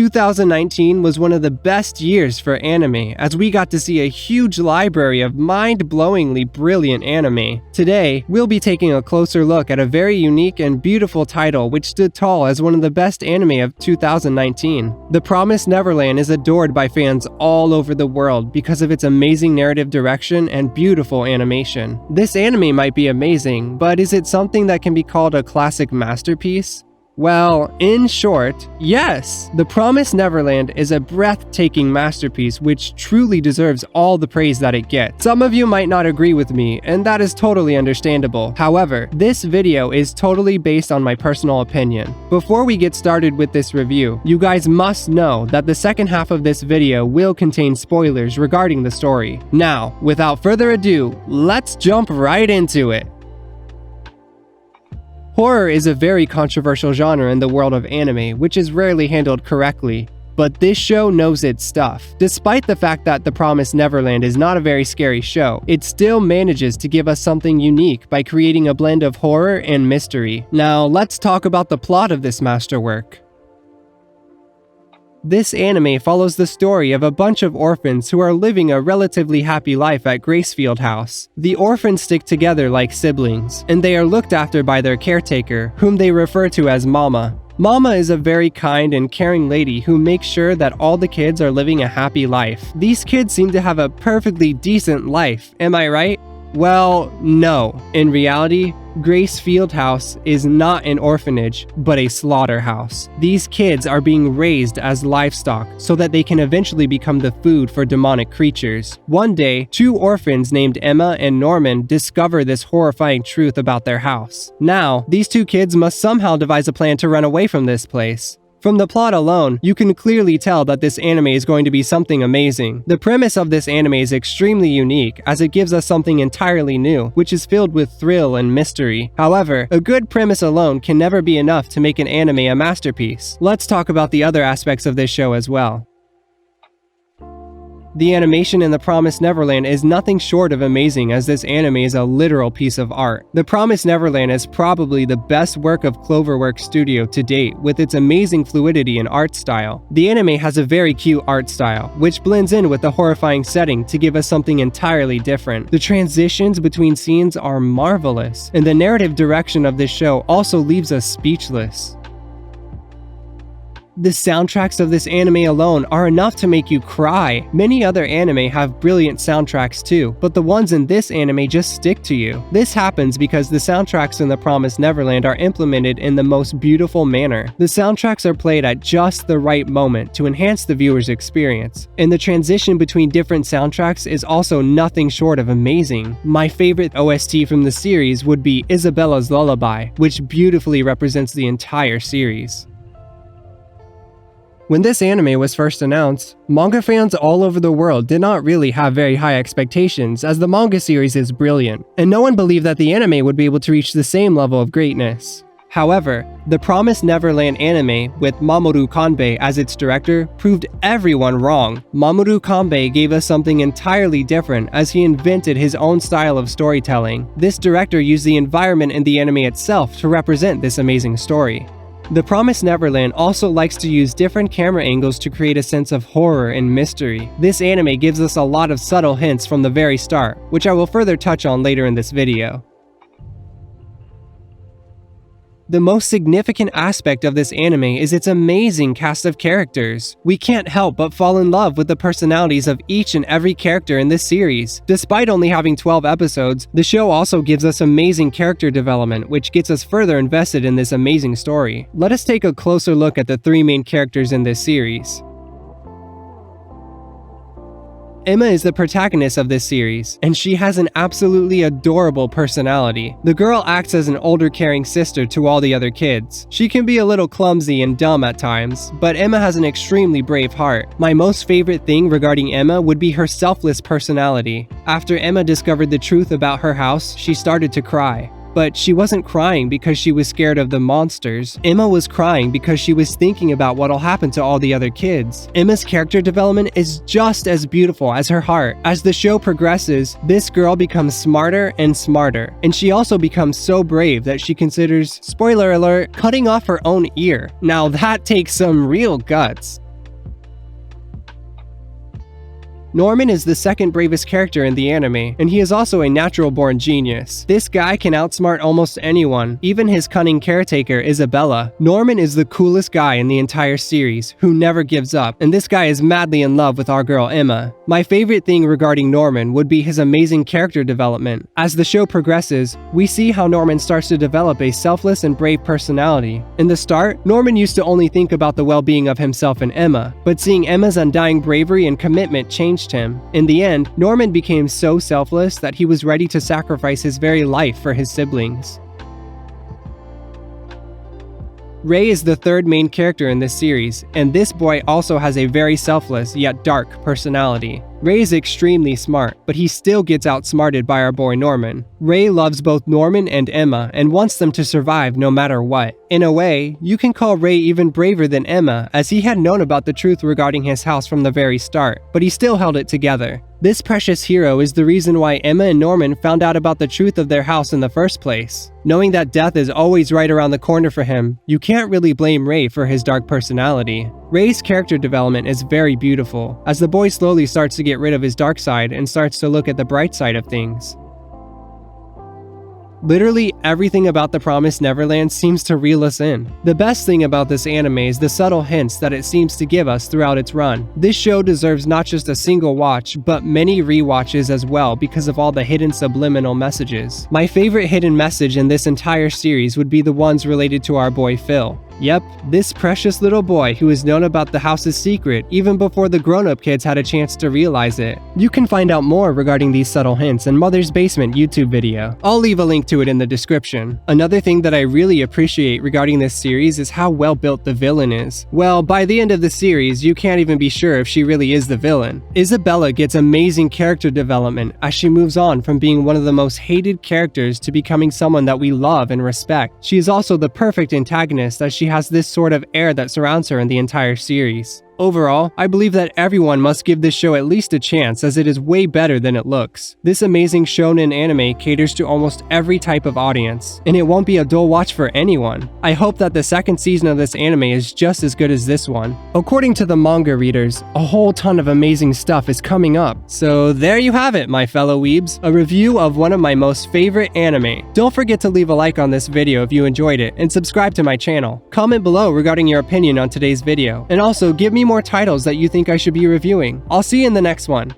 2019 was one of the best years for anime, as we got to see a huge library of mind-blowingly brilliant anime. Today, we'll be taking a closer look at a very unique and beautiful title which stood tall as one of the best anime of 2019. The Promised Neverland is adored by fans all over the world because of its amazing narrative direction and beautiful animation. This anime might be amazing, but is it something that can be called a classic masterpiece? Well, in short, yes! The Promised Neverland is a breathtaking masterpiece which truly deserves all the praise that it gets. Some of you might not agree with me, and that is totally understandable. However, this video is totally based on my personal opinion. Before we get started with this review, you guys must know that the second half of this video will contain spoilers regarding the story. Now, without further ado, let's jump right into it! Horror is a very controversial genre in the world of anime, which is rarely handled correctly. But this show knows its stuff. Despite the fact that The Promised Neverland is not a very scary show, it still manages to give us something unique by creating a blend of horror and mystery. Now, let's talk about the plot of this masterwork. This anime follows the story of a bunch of orphans who are living a relatively happy life at Gracefield House. The orphans stick together like siblings, and they are looked after by their caretaker, whom they refer to as Mama. Mama is a very kind and caring lady who makes sure that all the kids are living a happy life. These kids seem to have a perfectly decent life, am I right? Well, no. In reality, Gracefield House is not an orphanage, but a slaughterhouse. These kids are being raised as livestock so that they can eventually become the food for demonic creatures. One day, two orphans named Emma and Norman discover this horrifying truth about their house. Now, these two kids must somehow devise a plan to run away from this place. From the plot alone, you can clearly tell that this anime is going to be something amazing. The premise of this anime is extremely unique, as it gives us something entirely new, which is filled with thrill and mystery. However, a good premise alone can never be enough to make an anime a masterpiece. Let's talk about the other aspects of this show as well. The animation in The Promised Neverland is nothing short of amazing, as this anime is a literal piece of art. The Promised Neverland is probably the best work of Cloverworks Studio to date, with its amazing fluidity and art style. The anime has a very cute art style, which blends in with the horrifying setting to give us something entirely different. The transitions between scenes are marvelous, and the narrative direction of this show also leaves us speechless. The soundtracks of this anime alone are enough to make you cry. Many other anime have brilliant soundtracks too, but the ones in this anime just stick to you. This happens because the soundtracks in The Promised Neverland are implemented in the most beautiful manner. The soundtracks are played at just the right moment to enhance the viewer's experience, and the transition between different soundtracks is also nothing short of amazing. My favorite OST from the series would be Isabella's Lullaby, which beautifully represents the entire series. When this anime was first announced, manga fans all over the world did not really have very high expectations, as the manga series is brilliant, and no one believed that the anime would be able to reach the same level of greatness. However, the Promised Neverland anime, with Mamoru Kanbei as its director, proved everyone wrong. Mamoru Kanbei gave us something entirely different, as he invented his own style of storytelling. This director used the environment in the anime itself to represent this amazing story. The Promised Neverland also likes to use different camera angles to create a sense of horror and mystery. This anime gives us a lot of subtle hints from the very start, which I will further touch on later in this video. The most significant aspect of this anime is its amazing cast of characters. We can't help but fall in love with the personalities of each and every character in this series. Despite only having 12 episodes, the show also gives us amazing character development, which gets us further invested in this amazing story. Let us take a closer look at the three main characters in this series. Emma is the protagonist of this series, and she has an absolutely adorable personality. The girl acts as an older caring sister to all the other kids. She can be a little clumsy and dumb at times, but Emma has an extremely brave heart. My most favorite thing regarding Emma would be her selfless personality. After Emma discovered the truth about her house, she started to cry. But she wasn't crying because she was scared of the monsters. Emma was crying because she was thinking about what'll happen to all the other kids. Emma's character development is just as beautiful as her heart. As the show progresses, this girl becomes smarter and smarter, and she also becomes so brave that she considers, spoiler alert, cutting off her own ear. Now that takes some real guts. Norman is the second bravest character in the anime, and he is also a natural-born genius. This guy can outsmart almost anyone, even his cunning caretaker Isabella. Norman is the coolest guy in the entire series, who never gives up, and this guy is madly in love with our girl Emma. My favorite thing regarding Norman would be his amazing character development. As the show progresses, we see how Norman starts to develop a selfless and brave personality. In the start, Norman used to only think about the well-being of himself and Emma, but seeing Emma's undying bravery and commitment changed him. In the end, Norman became so selfless that he was ready to sacrifice his very life for his siblings. Ray is the third main character in this series, and this boy also has a very selfless yet dark personality. Ray is extremely smart, but he still gets outsmarted by our boy Norman. Ray loves both Norman and Emma and wants them to survive no matter what. In a way, you can call Ray even braver than Emma, as he had known about the truth regarding his house from the very start, but he still held it together. This precious hero is the reason why Emma and Norman found out about the truth of their house in the first place. Knowing that death is always right around the corner for him, you can't really blame Ray for his dark personality. Ray's character development is very beautiful, as the boy slowly starts to get rid of his dark side and starts to look at the bright side of things. Literally everything about the Promised Neverland seems to reel us in. The best thing about this anime is the subtle hints that it seems to give us throughout its run. This show deserves not just a single watch, but many rewatches as well because of all the hidden subliminal messages. My favorite hidden message in this entire series would be the ones related to our boy Phil. Yep, this precious little boy who has known about the house's secret even before the grown-up kids had a chance to realize it. You can find out more regarding these subtle hints in Mother's Basement YouTube video. I'll leave a link to it in the description. Another thing that I really appreciate regarding this series is how well built the villain is. Well, by the end of the series, you can't even be sure if she really is the villain. Isabella gets amazing character development as she moves on from being one of the most hated characters to becoming someone that we love and respect. She is also the perfect antagonist as she has this sort of air that surrounds her in the entire series. Overall, I believe that everyone must give this show at least a chance as it is way better than it looks. This amazing shonen anime caters to almost every type of audience, and it won't be a dull watch for anyone. I hope that the second season of this anime is just as good as this one. According to the manga readers, a whole ton of amazing stuff is coming up. So there you have it, my fellow weebs, a review of one of my most favorite anime. Don't forget to leave a like on this video if you enjoyed it, and subscribe to my channel. Comment below regarding your opinion on today's video, and also give me more titles that you think I should be reviewing. I'll see you in the next one.